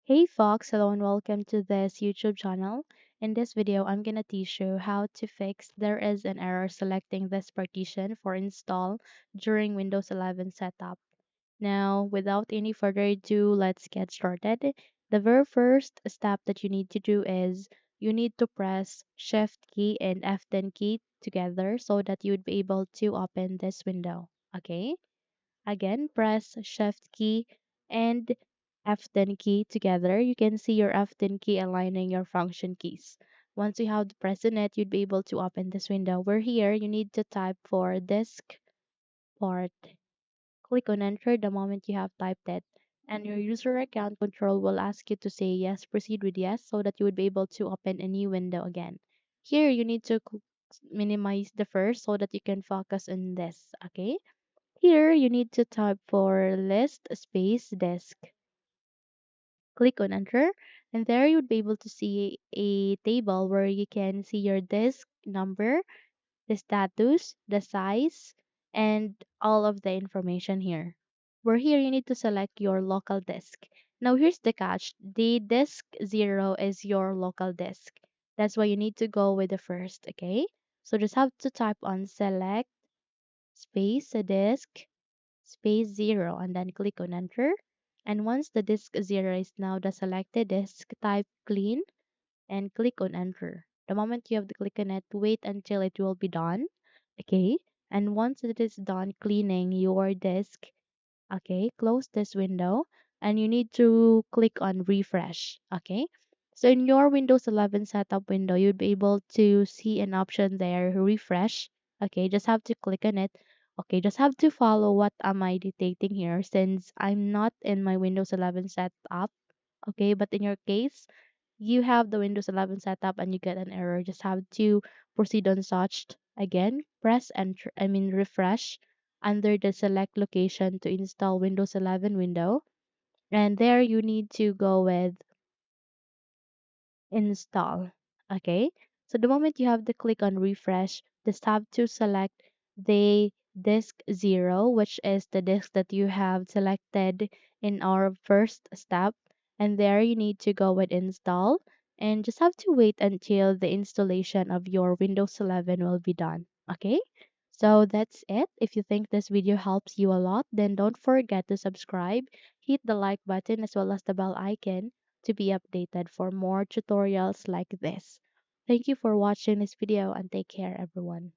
Hey Fox, hello and welcome to this YouTube channel. In this video, I'm gonna teach you how to fix there is an error selecting this partition for install during Windows 11 setup. Now, without any further ado, let's get started. The very first step that you need to do is you need to press Shift key and F10 key together so that you would be able to open this window. Okay? Again, press Shift key and F10 key together. You can see your F10 key aligning your function keys. Once you have pressed on it, you'd be able to open this window. Where here, you need to type for disk part. Click on enter the moment you have typed it. And your user account control will ask you to say yes, proceed with yes, so that you would be able to open a new window again. Here, you need to minimize the first so that you can focus on this, okay? Here, you need to type for list space disk. Click on enter, and there you would be able to see a table where you can see your disk number, the status, the size, and all of the information here. Where here you need to select your local disk. Now here's the catch. The disk 0 is your local disk. That's why you need to go with the first, okay? So just have to type on select space disk space 0 and then click on enter. And once the disk 0 is now the selected disk, type clean and click on enter. The moment you have to click on it, wait until it will be done. Okay. And once it is done cleaning your disk, okay, close this window and you need to click on refresh. Okay. So in your Windows 11 setup window, you'd be able to see an option there, refresh. Okay, just have to click on it. Okay, just have to follow what am I dictating here since I'm not in my Windows 11 setup. Okay, but in your case, you have the Windows 11 setup and you get an error. Just have to proceed on such. Again, press enter, refresh under the select location to install Windows 11 window. And there you need to go with install. Okay. So the moment you have to click on refresh, just have to select the disk 0, which is the disk that you have selected in our first step. And there you need to go with install and just have to wait until the installation of your Windows 11 will be done. Okay. So that's it. If you think this video helps you a lot, then don't forget to subscribe, hit the like button as well as the bell icon to be updated for more tutorials like this. Thank you for watching this video and take care everyone.